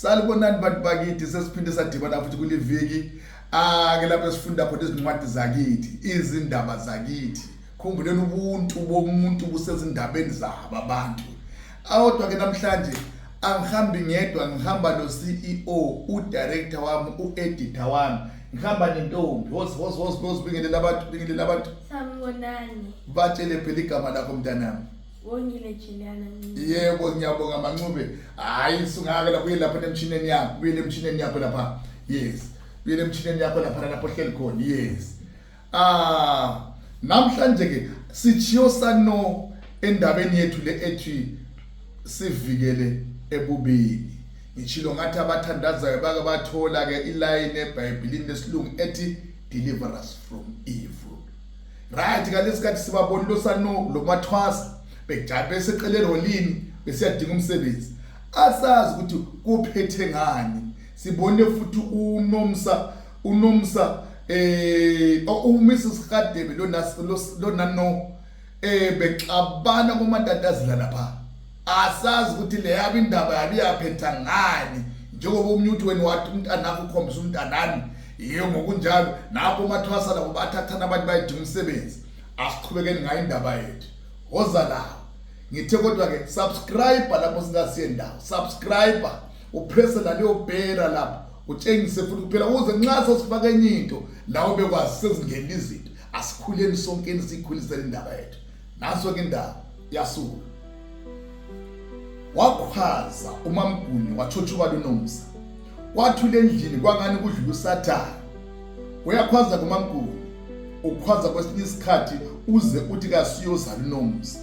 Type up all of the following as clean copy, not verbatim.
Salibonani bantu bakithi sesiphinde sadibana futhi kule viki ke lapho sifunda khona izincwadi zakithi izindaba zakithi khumbuleni ubuntu bomuntu busezindabeni zabo abantu awodwa ke namhlanje angihambi ngedwa ngihamba no CEO udirector wami ueditor wami ngihamba nentombi wosibingelela abantu Sanibonani. batshele phela igama lakho mntanami. Wongile Juliana. Yebo ngiyabonga Mancube. Hayi sungake lapho lapha emshineni yakho, uyele emshineni yakho lapha. Yes. Uyele emshineni yakho lapha lapho hleli khona. Yes. Namhlanje ke sithiyo sano endabeni yethu le ethi sivikele ebubini. Ngitshilo ngathi abathandazayo bake bathola ke iline eBhayibhelini lesilungu ethi deliver us from evil. Right ngalesikhathi sibabona lo sano lo mathwasa bejabe seqelele rolini besiyadinga umsebenzi asazi ukuthi kuphethe ngani sibone futhi unomsa uMrs Khadebe lo nano bexabana kumatatazila lapha asazi ukuthi le yaba indaba yabi yaphetha ngani njengoba umnyuthi wena wathi umntana wakho ukhombisa umntanani yiyo ngokunjalo napho mathwasa labo bathathana abantu bayidinga umsebenzi asiqhubekeni ngayo indaba yethu woza la ngithe kodwa ke subscribe lapho singasiye ndawo subscribe upress la leyo bell lapho utshengise futhi kuphela uze nxa sesifaka enye into lawo bekwazi sezingena izinto asikhuleni sonke sikhulisele indaba yethu naso ke indaba yasuka wakhwaza uMamguni wathothuka lunomsa wathule endlini kwangani kudlula uSathane uyakhwaza kuMamguni ukhwaza kwesinye isikhathi uze uthi kasiyozala unomsa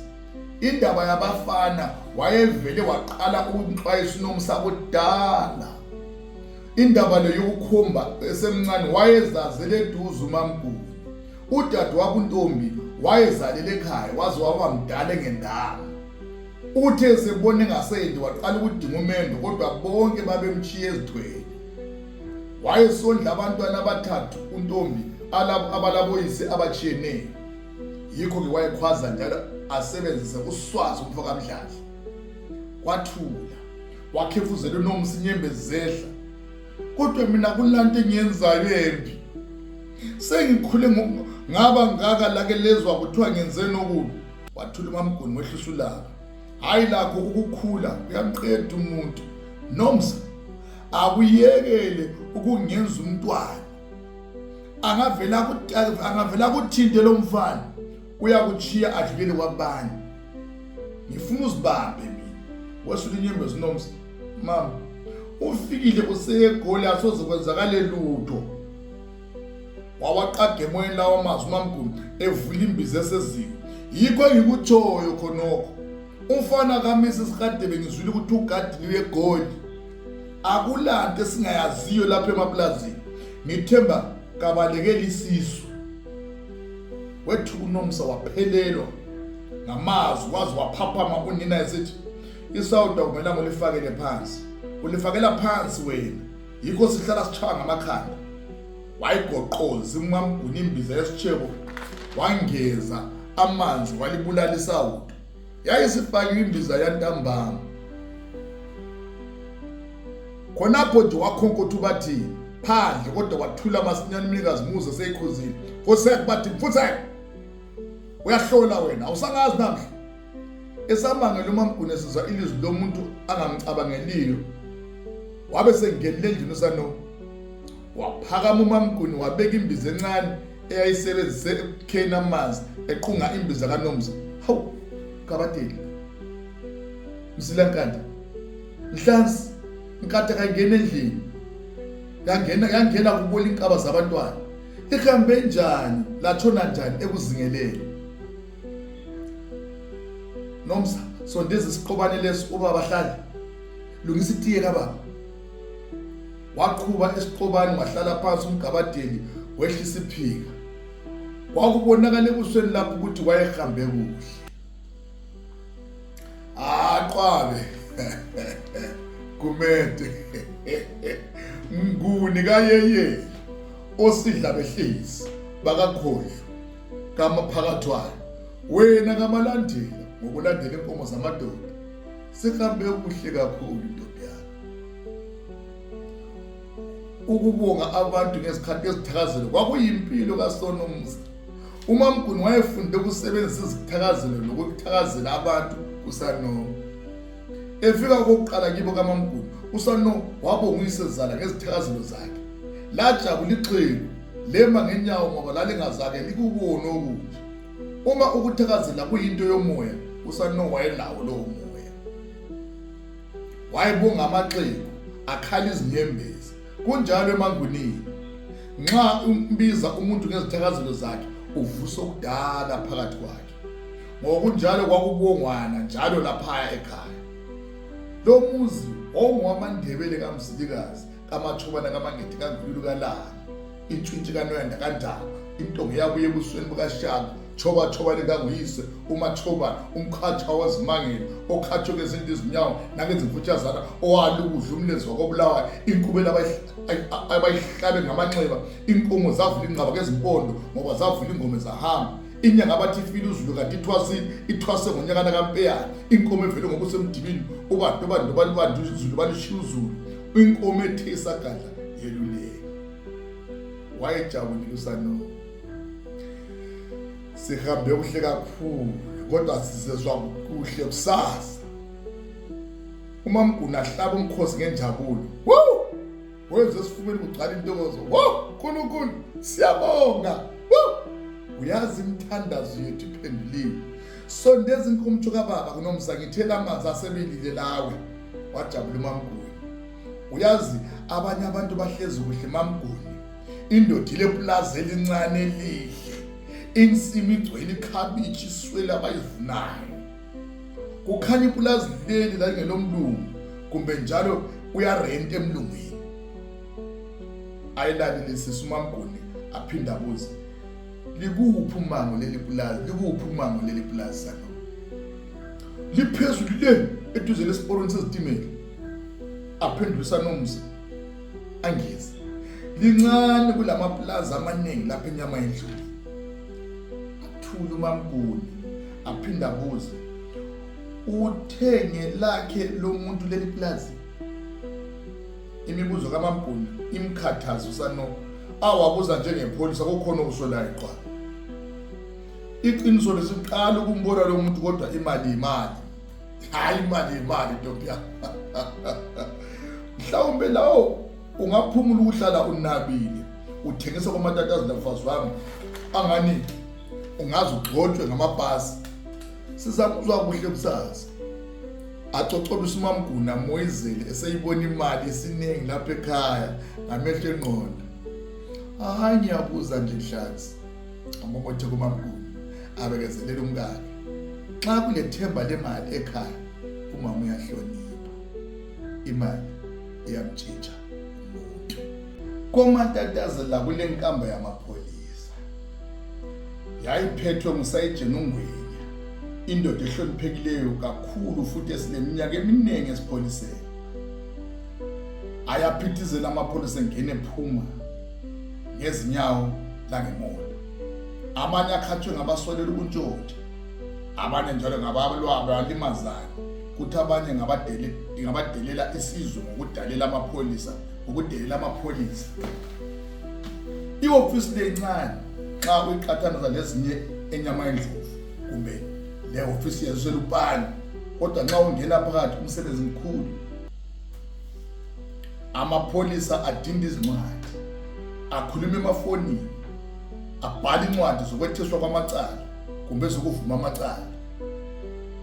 indaba yabafana wayevele waqala ukumxwayisa unomsa kudala indaba le yokukhomba esemncane wayezazele eduze uMamguni udade wakuntombi wayezalele ekhaya waze waba mdala ngendaba uthe sebone ngasendi waqala ukudinga umendo kodwa bonke babemchiye ezithweni wayesondla abantwana abathathu untombi abalaboyise abachiyeneyo yikho ke wayekhwaza njalo asebenzise uswazi umfoka Mdladla kwathula wakhefuzela unomsa inyembezi zehla kodwa mina kulanto engiyenzayo embi sengikhule ngaba ngaka lake lezwa kuthiwa ngenzeni okubi wathula uMamguni wehlisa ulaka hayi lakho ukukhula uyamqeda umuntu nomsa akuyekele ukungenza umntwana angavela kuthinte lo mfana uyakuchiya adlulele kwabanye ngifuna uzibambe mina wasula inyembezi nomsa mama ufikile usegoli asoze kwenzakale lutho wawaqage emoyeni lawo amazwi uMamguni evula imbiza eseziko yikho engikutshoyo khonokho umfana kaMrs Khadebe ngizwile ukuthi ugadini wegoli akulanto esingayaziyo lapha emaplazini ngithemba kabalekela isisu wethu unomsa waphelelwa ngamazwi wazi waphaphama unina esithi isawuda kumele ngolifakele phansi ulifakela phansi wena yikho sihlala sichanga amakhanda wayigoqoza uMamguni imbiza yesichebo wangeza amanzi walibulala isawuda yayisifakile imbiza yantambama khonapho nje wakhonkotha bathi phandle kodwa wathula masinyane umnikazi muze seyikhuzile Nkoseke bathi mfutheke uyahlola wena awusangazi namhla esamangela uMamguni sizwa ilizwi lomuntu angamcabangeliyo wabe sengenile endlini usano waphakama uMamguni wabeka imbiza encane eyayisebenzise ukukhena amanzi eqhunga imbiza kaNomsa hawu kabateli msilankanda Nhlansi inkatha kangena endlini yangena kubola inkaba zabantwana ihambe njani lathona njani ekuzingeleni Nomsa sondeza isiqobane leso ubaba hlala lungisa itiye kababa waqhuba esiqobane wahlala phansi umgabadeli wehlisa iphika wakubonakala ebusweni lapho ukuthi wayehambe kuhle aqwabe kumede Mnguni kayeye osidla behlisi bakakhohlwa kamaphakathwana wena ngamalandela ngokulandela inkomo zamadoda sihambe kuhle kakhulu ntombi yami ukubonga abantu ngesikhathi ezithakazelo kwakuyimpilo kaSonomsa. uMamGuni wayefunde ukusebenzisa izithakazelo nokuthakazela abantu kuSanomo. Efika kokuqala kibo kaMamGuni, uSanomo wabonga uyisezala ngezithakazelo zakhe. Lajabula ixhegu lema ngenyawo ngoba lalingazake likubona okuhle. Uma ukuthakazela kuyinto yomoya, uSanomo wayelawo lowo moya. Wayebonga amaxhegu, akhala izinyembezi. Kunjalo eMangunini, nxa umbiza umuntu ngezithakazelo zakhe uvusa okudala phakathi kwakhe. Ngokunjalo kwakubongwana njalo lapha ekhaya. Lo muzi ongowamaNdebele kaMzilikazi, kaMathobana, kaMangedi, kaNgululu, kaLanga, intshintshi kaNoyanda, kaNdaba, intonga yabuye ebusweni bukaShaka, Choba likanguyise, uMathobana, umkhatha wazimangela, okhatshwe ngezinto izinyawo nangezimfutshazana, owalukudla umlenze wakobulawayo, inkubela abayihlabe ngamanxeba, inkomo zavula ingcaba ngezimpondo ngoba zavula ingome zahamba. Inyanga abathi ifile uzulu kanti ithwase ngonyakana kaMpeyane, inkomo evele ngokusemdibini, ubandobani uzulu balishiya uzulu, inkomo ethe isagadla yeluleke. Wayejabulile uSanomo. Sihambe kuhle kakhulu kodwa sizezwa kuhle kusasa. uMamGuni ahlaba umkhosi ngenjabulo. Wenze esifubeni kugcwala intokozo. Nkulunkulu siyabonga. Uyazi imithandazo yethu iphenduliwe. Sondeza inkomtsho kaBaba kuNomsa, ngithela amanzi asebilile lawe. Wajabula uMamGuni. Uyazi abanye abantu bahlezi kuhle uMamGuni. Indoda ileplaza elincane elihle, insimi igcwele ikhabishi iswele abayivunayo. Kukhanya ipulazi leli lalingelomlungu, kumbe njalo uyarenta emlungwini. Ayilalile sisi uMamGuni aphinda abuza, likuphi umango leli pulazi? Likuphi umango leli pulazi Sanomo? Liphezulu le eduze lesiporweni sezitimela. Aphendula uSanomsa, angezi. Lincane kulamaplaza amaningi lapha enyama endlovu. Athula uMamGuni aphinda abuza, uthenge lakhe lo muntu leli plaza? Imibuzo kaMamGuni imkhathaza uSanomo. Awabuza njengepholisa kukhona okusolayo qwa. Iqiniso lesiqala ukumbona lo muntu kodwa imali. Hayi imali ntombi yami. Mhlawumbe lawo ungaphumula ukuhlala unabile, uthengisa kwamatatazi lafazi wami, angani ungaze ugxotshwe ngamabhasi. Sizakuzwa kuhle kusasa. Acocolisa uMamGuni amoyizele eseyibona imali esiningi lapha ekhaya ngamehlo engqondo. Hayi ngiyabuza nje Nhlanzi, amobothe kuMamGuni abekezelela umkakhe. Xa kulethemba lemali ekhaya, umama uyahlonipha. Imali iyamtshitsha umuntu. Komatatazela kule nkamba yamapholisa. Yayiphethwe nguSayitsheni uNgwenya, indoda ehloniphekileyo kakhulu futhi esineminyaka eminingi esipholiseni. Ayaphithizela amapholisa engene ephuma ngezinyawo langemoto. Abanye akhathwe ngabasolela ubuntshontsha, abanye njalo ngabalwa abalimazana, kuthi abanye ngabadelela isizwe ngokudelela amapholisa. Iofisi lencane xa uyiqhathanisa nezinye enyama endlovu, kumbe le ofisi yaselupani, kodwa nxa ungena phakathi umsebenzi mkhulu. Amapholisa adinda izincwadi, akhuluma emafonini, abhala incwadi zokwethiswa kwamacala kumbe zokuvuma amacala.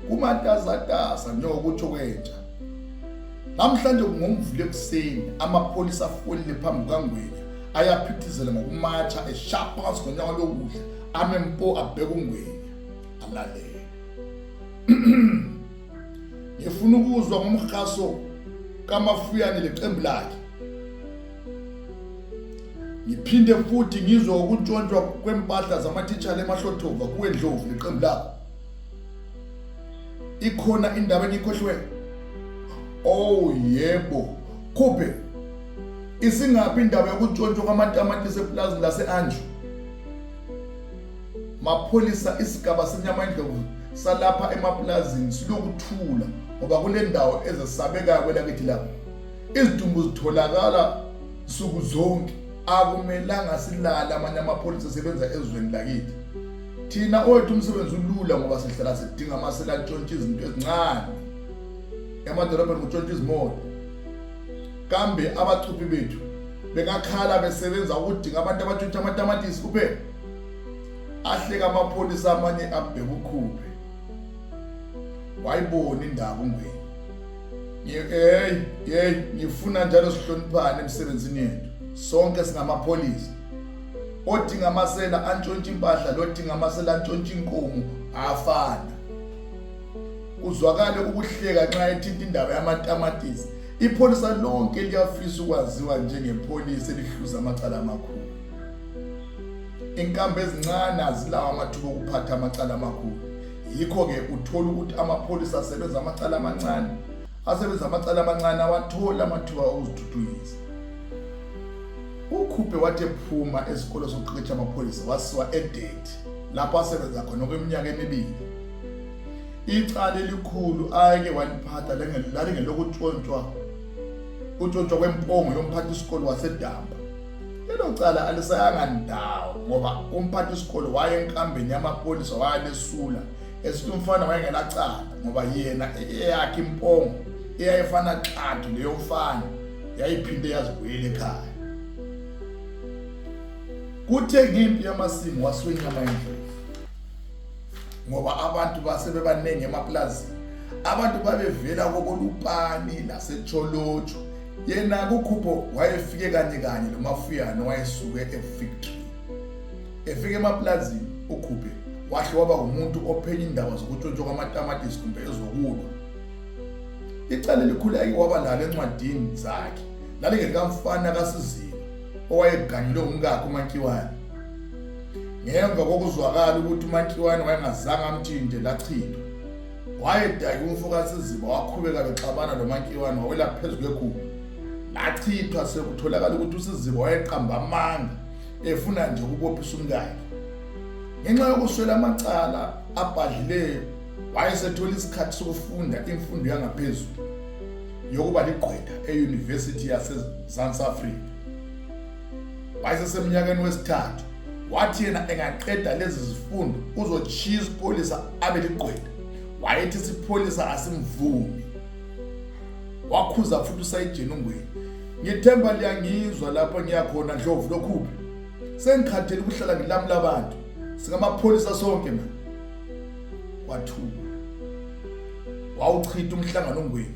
Kumatazatasa njengokutsho kwentsha. Namhlanje ngomvulo ekuseni amapholisa afolile phambi kukaNgwenya ayaphithizela ngokumatsha eshapha phansi ngonyawo lokudla, amempo abheka uNgwenya alalele. Ngifuna ukuzwa ngomkhaso kaMafuyane leqembu lakhe. Ngiphinde futhi ngizwe ukuntshontshwa kwempahla zamathitshana eMahlothova kuweNdlovu leqembu lakho. Ikhona indaba engikhohlwe? Oh yebo. Kuphe isingaphi indaba yokuntshontshwa kwamatamatisi eplazini lase-Anju? Mapholisa isigaba senyama endlovu salapha emaplazini silokuthula ngoba kule ndawo ezesabekayo kwelakithi lapha. Izidumbu zitholakala suku zonke akumelanga silala amanye amapholisa asebenza ezweni lakithi. Thina oyethu umsebenzi ulula ngoba sihlala sidinga amasela ntshontshe izinto ezincane emadolobheni kutshontshe izimoto. Kambe abachuphi bethu bengakhala besebenza ukudinga abantu abatshontsha amatamatisi kuphela. Ahleka amapholisa amanye abheka ukhuphe. Wayibona indaba uNgweni. Ngifuna njalo sihloniphane emsebenzini yethu. Sonke singamapholisa. Odinga amasela antshontshe impahla lodinga amasela antshontshe inkomo afana. Uzwakale ukuhleka nxa ethinta indaba yamatamatisi. Ipholisa lonke liyafisa ukwaziwa njengepholisa elihluza amacala amakhulu. Inkambi ezincane azilawo amathuba okuphatha amacala amakhulu. Yikho ke uthola ukuthi amapholisa asebenza amacala amancane. Asebenza amacala amancane awathola amathuba okuzithuthukisa. uKhuphe wathi ephuma esikolo sokuqeqesha amapholisa wasiwa eDate lapho asebenza khona okweminyaka emibili. Icala elikhulu ayeke waliphatha lalingelokutshontshwa kwempongo yomphathi isikolo waseDamba. Lelo cala alisayanga ndawo ngoba umphathi isikolo waye enkambeni yamapholisa wayalesula esithi umfana wayengelacala ngoba yena eyakhe impongo eyayifana xathu leyo mfana yayiphinde yazibuyela ekhaya. Kuthe ngempi yamasimo waswenyama endlovu ngoba abantu basebebanenge emaplazini. Abantu babevela kokolupani laseCholocho. Yena kuKhuphe wayefike kanye noMafuyane wayesuke eVictory. Efike emaplazini uKhuphe wahle waba umuntu ophenya indaba zokutshontshwa kwamatamatisi kumbe ezokulwa. Icala elikhulu ayike waba lalo encwadini zakhe lalingekamfana kaSizini owayeganyulwe umkakhe uMankiwane. Ngemva kokuzwakala ukuthi uMankiwane wayengazange amthinte lachithwa, wayedaya umfo kaSiziba waqhubeka bexabana noMankiwane wawela phezu kwekhulu. Lachithwa sekutholakala ukuthi uSiziba wayeqamba amanga efuna nje ukubophisa umkakhe. Ngenxa yokuswela amacala abhadlileyo wayesethola isikhathi sokufunda imfundo yangaphezulu yokuba ligqwetha eUniversity yaseMzantsi Afrika. Wayeseminyakeni wesithathu. Wathi yena engaqeda lezi zifundo uzochiya isipholisa abe ligqwetha. Wayethi isipholisa asimvumi. Wakhuza futhi uSayijeni uNgweni. Ngithemba liyangizwa lapho ngiyakhona Ndlovu loKhuphe. Sengikhathele ukuhlala ngilamula abantu. Singamapholisa sonke manje. Wathuka. Wawuchitha umhlangano uNgweni.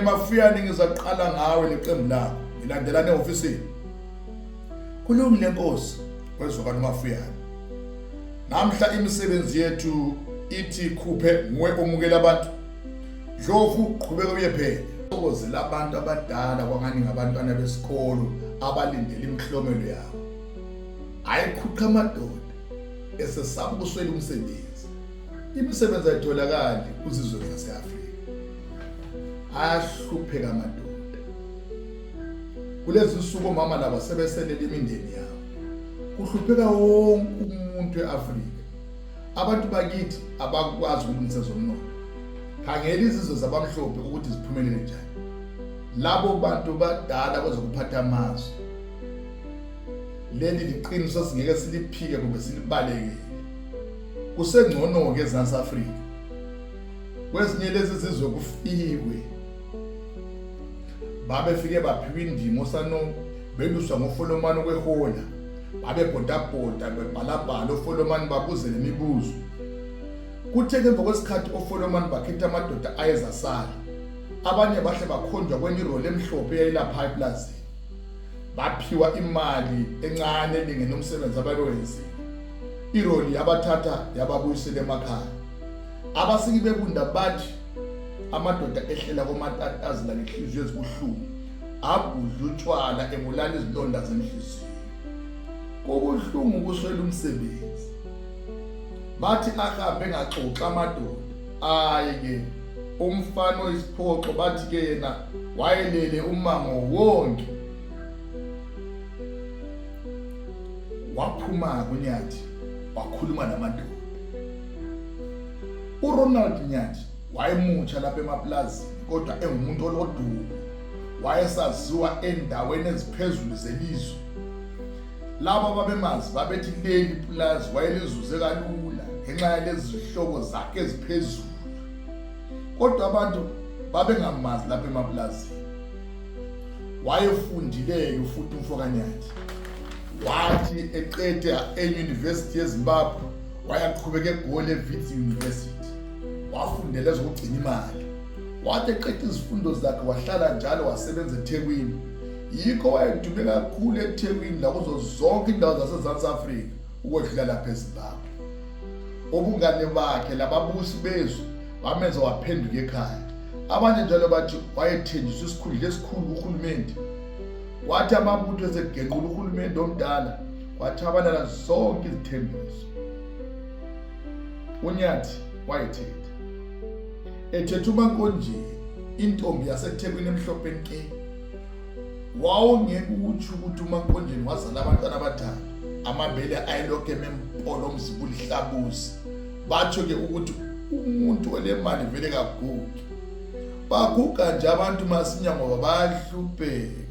Mafuyane ngizaqala ngawe leqembu lakho. Ngilandelane eofisini. Kulungile Nkosi, kwezwakala uMafuyane. Namhla imisebenzi yethu ithi Khuphe nguwe omukela abantu. Ndlovu qhubeka uye phela. Okozela abantu abadala kwangani ngabantwana besikolo abalindele imhlomelo yabo. Ayiqhuqa amadoda esesaba ukuswela umsebenzi. Imisebenzi ayitholakali kuzizwe zaseAfrika. Ayahlupheka amadoda. Kulezi insuku omama laba sebeselela imindeni yabo. Kuhlupheka wonke umuntu eAfrika. Abantu bakithi abakwazi ukulungisa zomnotho. Khangela izizwe zabamhlophe ukuthi ziphumelele njani. Labo bantu badala kwezokuphatha amazwe. Leli liqiniso singeke siliphike kumbe silibaleke. Kusengcono ke eMzantsi Afrika. Kwezinye lezi izizwe kufiwe. Babefike baphiwa indimo sano beluswa ngoFolomani kwehola. Babebhodabhoda bebhalabhala oFolomani babuze lemibuzo. Kuthe ke ngokwesikhathi oFolomani bakhetha amadoda ayezasala. Abanye bahle bakhonjwa kwenye irole emhlophe eyayilapha eplazini. Baphiwa imali encane elingene umsebenzi abawenzi. Iroli yabathatha yababuyisela emakhaya. Abasiki bekunda bathi amadoda ehlela komatatazi la ngenhliziyo ezibuhlungu abudla utshwala ebulala izilonda zenhliziyo. Kubuhlungu kuswela umsebenzi. Bathi ahambe ngaxoxa amadoda. Ayike umfana oyisiphoxo bathi ke yena wayelele umango wonke. Waphuma kuNyathi wakhuluma namadoda. URonald Nyathi wayemutsha lapha emaplazini kodwa engumuntu olodumo. wayesaziwa endaweni eziphezulu zelizwe. Laba babemazi babethi leli pulazi wayelizuze kalula ngenxa yalezi zihlobo zakhe eziphezulu. Kodwa abantu babengamazi lapha emapulazini. Wayefundile futhi umfokanyathi. Wathi eqeda eUniversity yeZimbabwe wayaqhubeka eGoli Wits University. Wafundela ezokugcina imali. Wathi eqeda izifundo zakhe wahlala njalo wasebenza eThekwini. Yikho wayedume kakhulu eThekwini la kuzo zonke indawo zaseZansi Afrika ukwedlula lapha eZimbabwe. Obungane bakhe lababusi bezwe bamenza waphenduka ekhaya. Abanye njalo bathi wayethenjiswa isikhundla esikhulu kuhulumeni. Wathi amabutho esegenqula uhulumeni omdala wathabalala zonke izithembiso. uNyathi wayethetha ethetha uMankonje intombi yaseThekwini emhlophe nke. Wawungeke utsho ukuthi uMankonje wazala abantwana abathathu amabele ayilokhu emempolo umzimba ulihlabusi. Batsho ke ukuthi umuntu olemali vele kagugi. Baguga nje abantu masinya ngoba bayahlupheka.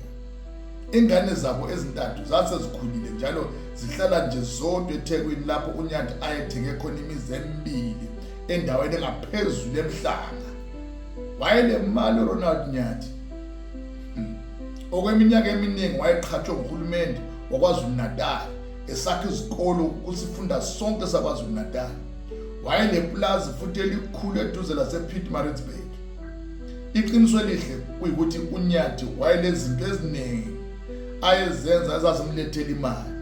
Ingane zabo ezintathu zasezikhulile njalo zihlala nje zodwa eThekwini lapho uNyathi ayethenge khona imizi emibili endaweni engaphezulu emhlanga. Wayelemali uRonald Nyathi. Okweminyaka eminingi wayeqhatshwe nguhulumeni waKwaZulu Natal esakha izikolo kusifunda sonke saKwaZulu Natal. Wayeleplazi futhi elikhulu eduze lasePietermaritzburg. Iqiniso elihle kuyikuthi uNyathi wayelezinto eziningi ayezenza ezazimlethela imali.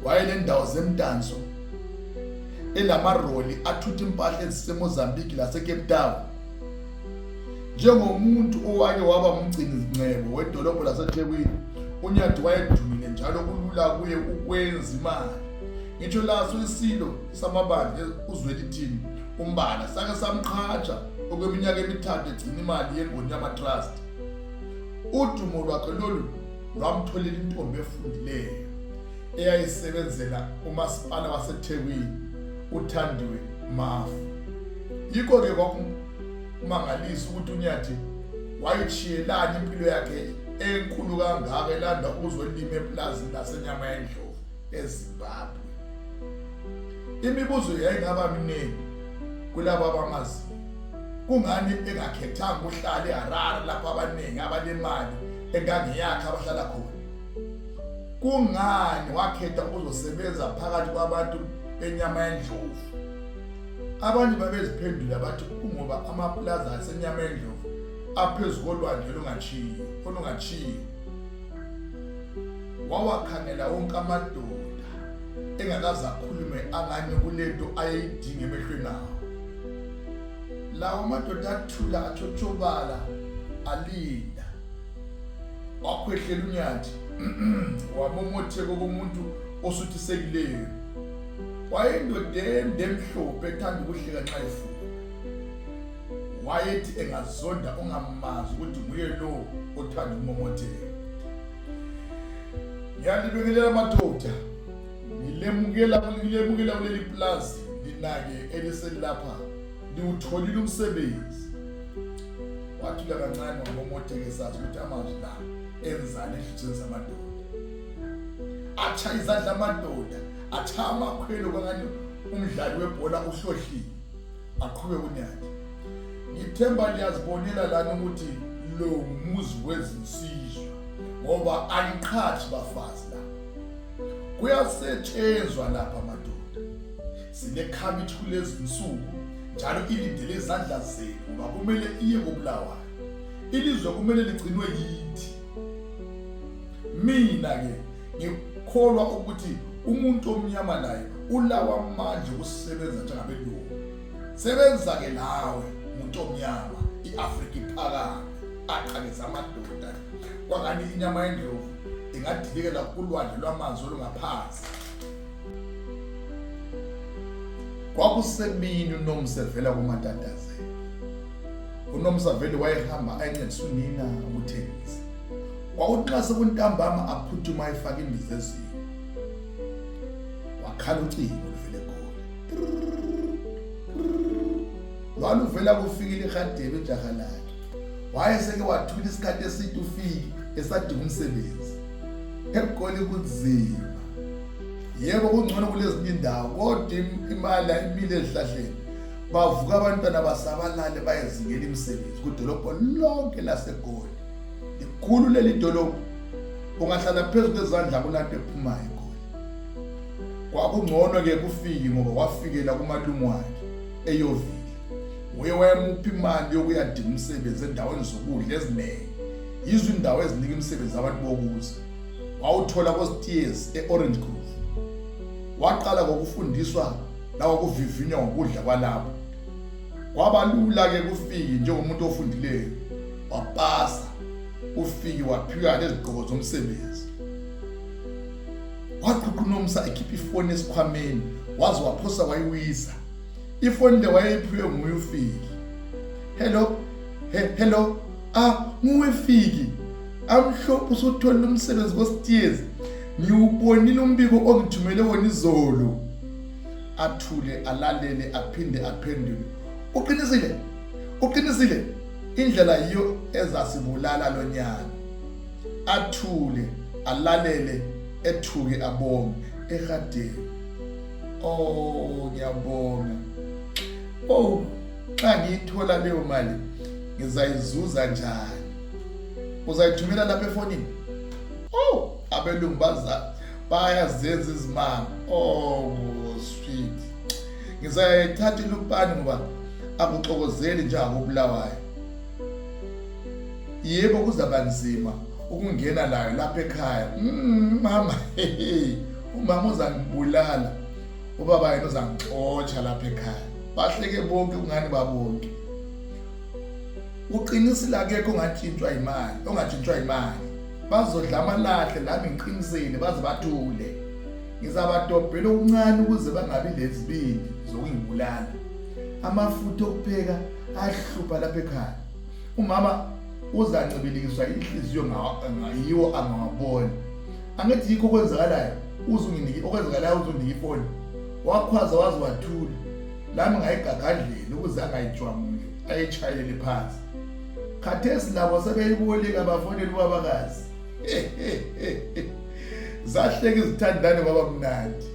Wayelendawo zemdanso elamaroli athutha impahla eziseMozambique laseCape Town. Njengomuntu owake waba umgcini ncebo wedolobho laseThekwini, uNyathi wayedumile njalo kulula kuye ukwenza imali. Ngitsho laso isilo samabandla uZwelithini uMbala sake samqhatsha okweminyaka emithathu egcina imali yeNgoni yamaTrust. Udumo lwakhe lolu lwamtholela intombi efundileyo eyayisebenzela umasipala waseThekwini uThandiwe Mafu. Yikho ke kwakumangalisa ukuthi uNyathi wayechiyelana impilo yakhe enkulu kangaka elanda ukuzolima eplazini laseNyamendlovu eZimbabwe. Imibuzo yayingaba miningi kulabo abamazi. Kungani engakhethanga uhlala eHarare lapho abaningi abanemali engangiyakhe abahlala khona? Kungani wakhetha ukuzosebenza phakathi kwabantu beNyamendlovu? Abanye babeziphendula bathi kungoba amaplaza aseNyamendlovu aphezulu kolwandle olungachiyo. Wawakhangela wonke amadoda engakaze akhulume angani kulento ayeyidinga emehlweni awo. Lawo amadoda athula athotshobala alinda. Wakhwehlela uNyathi wamomotheka komuntu osuthisekileyo. Wayindoda emhlophe ethanda ukuhleka nxa efuna. Wayethi engazonda ongamazi ukuthi nguye lo othanda ukumomotheka. Ngiyalibingelela madoda. Ngilemukela kuleli plaza linake eliselapha. Liwutholile umsebenzi. Wathula kancane wamomotheka esazi ukuthi amazwi la enzane ehlizweni zamadoda. Acha izandla amadoda, acha amakhwelo kangani umdlali webhola uhlohlile. Aqhubeka uNyathi. Ngithemba liyazibonela lana ukuthi lo muzi wezinsizwa ngoba ayiqhathi bafazi la. Kuyasetshenzwa lapha madoda. Sinekhabithu kulezi insuku njalo ilindele izandla zenu ngoba kumele iye koBulawayo. Ilizwe kumele ligcinwe yithi. Mina ke ngikholwa ukuthi umuntu omnyama naye ulawa amandla okusebenza njengabelungu. Sebenza ke nawe umuntu omnyama iAfrika iphakame aqhakeza amadoda. Kwangani inyama yendlovu ingadilekela kulwandle lwamanzi olungaphansi. Kwakusemini uNomsa vela kuMatatazela. uNomsa vele wayehamba ayencedisa unina ukuthengisa. Kwakuthi nxa sekuntambama aphuthuma ayifaka imbiza ezini. Wakhala ucingo luvele khona. Waluvela kufikile iHadebe ijaha lakhe. wayeseke wathula isikhathi eside ufiki esadinga umsebenzi. eGoli kunzima. Yebo kungcono kulezinye indawo kodwa imali ayimile ezihlahleni. Bavuka abantwana basabalale bayezingela imisebenzi kudolobho lonke laseGoli. Ikhulu leli dolobho ungahlala phezulu kwezandla kulanto ephumayo eGoli. Kwakungcono ke kufiki ngoba wafikela kumalume wakhe eYovile. Uye wayemupha imali yokuyadinga umsebenzi endaweni zokudla eziningi. Yizo indawo ezinika imisebenzi abantu bokuza. Wawuthola koSteers eOrange Grove. Waqala ngokufundiswa lawa kuvivinywa ngokudla kwalapho. Kwabalula ke kufiki njengomuntu ofundileyo. Wapasa ufiki waphiwa lezigqoko zomsebenzi. Waqhuqhunomsa ekhipha ifoni esikhwameni waze waphosa wayiwisa. Ifoni le wayeyiphiwe nguye ufiki. Hello. Nguwe Fiki. Amhlophe usuthola umsebenzi koSteers. Ngiwubonile umbiko ongithumele wona izolo. Athule alalele aphinde aphendule. Uqinisile. Indlela yiyo ezasibulala lo nyana. Athule alalele ethuke abonge ehadeni. Ngiyabonga. Xa ngiyithola leyo mali ngizayizuza njani? Uzayithumela lapha efonini? Abelungu bayazenza izimanga. Sweet. Ngizayithatha ilupani ngoba akuxokozeli njengakubulawayo. Yebo kuzaba nzima ukungena layo lapha ekhaya. Mama, umama uzangibulala. Ubaba yena uzangixotsha lapha ekhaya. Bahleke bonke ungani babonke. Uqinisile akekho ongatshintshwa imali. Bazodla amalahle lami ngiqinisile baze bathule. Ngizabadobhela okuncane ukuze bangabi lezibindi zokungibulala. Amafutha okupheka ahlupha lapha ekhaya. Umama uzancibilikiswa inhliziyo ngayiwo angawaboni. Angithi yikho okwenzakalayo uzunginika ifoni. Wakhwaza waze wathula. Lami ngayigagadlela ukuze angayijwamule ayitshayele phansi. Khathesi labo sebeyiboleka bafonela ubabakazi. Zahleka izithandane baba mnandi.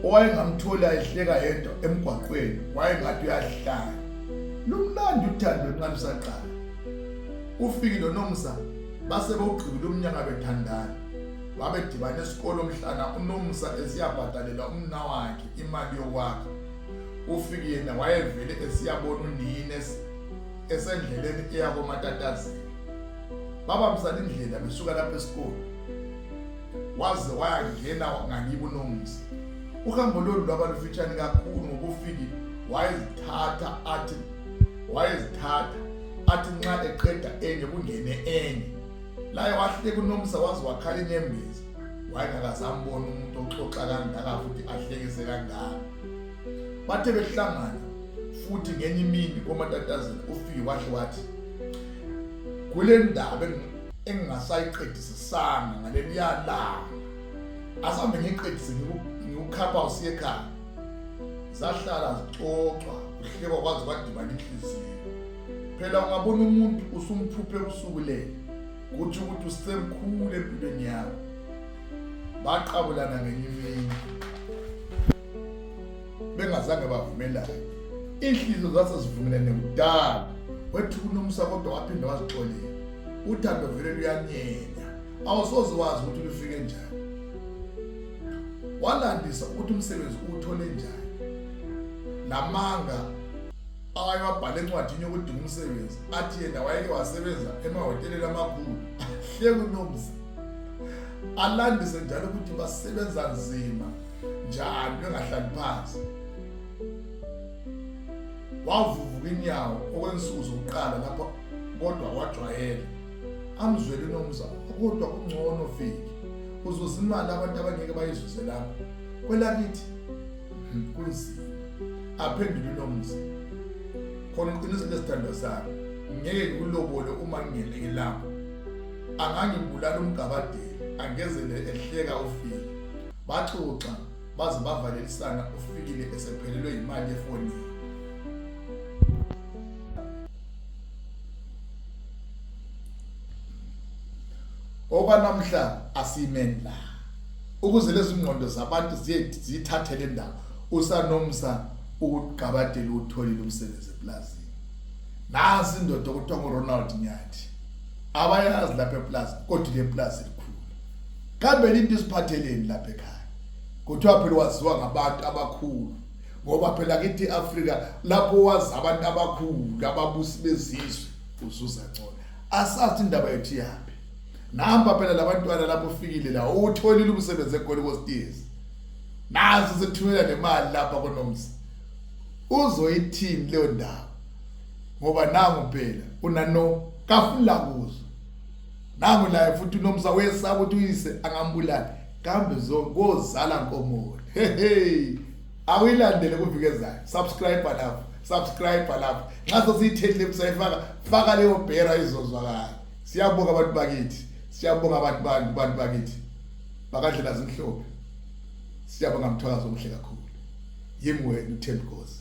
Owayengamthola ehleka yedwa emgwaqweni wayengathi uyahlanya. Lumnandi uthando nxa lusaqala. Ufiki noNomsa base bogqibile umnyaka bethandana. Babedibana esikolo mhlana uNomsa esiyabhadalela umna wakhe imali yokwakha. Ufiki yena wayevele esiyabona unine esendleleni eya koMatatazini. Babamsana indlela besuka lapha esikolo. Waze wayangena nganibo uNomsa. Uhambo lolu lwabalufitshane kakhulu ngokufiki wayezithatha athi nxa eqeda enye kungene enye. Laye wahleka uNomsa waze wakhala inyembezi. Wayengakazambona umuntu oxoxa kangaka futhi ahlekise kangaka. Bathe behlangana futhi ngenye imini koMatatazini ufiki wathi kule ndaba engingasayiqedisisanga ngaleli yalanga. Asambe ngiqedise ngikukhapha usiye ekhaya. Zahlala zixoxa uhlekwa kwaze kwadibana inhliziyo. Phela ungabona umuntu usumphuphe usuku lelo kuthi ukuthi usemkhulu empilweni yakho. Baqabulana ngenye imini bengazange bavumelana. Inhliziyo zasezivumelane kudala. Wethu uNomsa kodwa waphinda wazixolela. Uthando vele luyanyenya. Awusoze wazi ukuthi lufike njani. Walandisa ukuthi umsebenzi uthole njani. Lamanga ayewabhala encwadini yokudinga umsebenzi athi yena wayeke wasebenza emahoteleni amakhulu. Hleka uNomsa alandise njalo ukuthi basebenza nzima njani bengahlali phansi. Wavuvuka inyawo okwensuku zokuqala lapho kodwa wajwayela. Amzwele uNomsa kodwa kungcono Fiki. Uzuza imali abantu abangeke bayizuze lapho. Kwelakithi kunzima. Aphendule uNomsa. Khona iqiniso lesithando sami. Ngeke ngikulobole uma ngingene lapho. Angangibulala umgabadeli angezele ehleka uFiki. Baxoxa baze bavalelisana uFikile esephelelwe imali efonini. okwanamhla asimeni la ukuze lezi ngqondo zabantu zithathe le ndaba usanomsa ukugabadela utholile umsebenzi eplazini. Nasi indoda okuthiwa nguRonald Nyathi abayazi lapha eplazini kodwa le plaza elikhulu kambe into isiphatheleni lapha ekhaya kuthiwa phela waziwa ngabantu abakhulu ngoba phela kithi Africa lapho wazi abantu abakhulu ababusi bezizwe uzuza ngcono asathi indaba yethu yaphi namba phela labantwana lapho ufikile la utholile umsebenzi eGolikostiers nazi sethumela nemali lapha koNomsa uzoyithini leyo ndaba ngoba nangu phela unano kafula kuzo nangu la futhi uNomsa wesaba ukuthi uyise angambulali kambe zozala nkomo awilandele kuVikezayo subscribe lapha ngaso siyithethile kusayifaka faka leyo bhera izozwakala. Siyabonga abantu bakithi, siyabonga abantu bakithi bakadlela zinhlophe, siyabonga Mthwakazi omuhle kakhulu yimi wena uThembi Nkosi.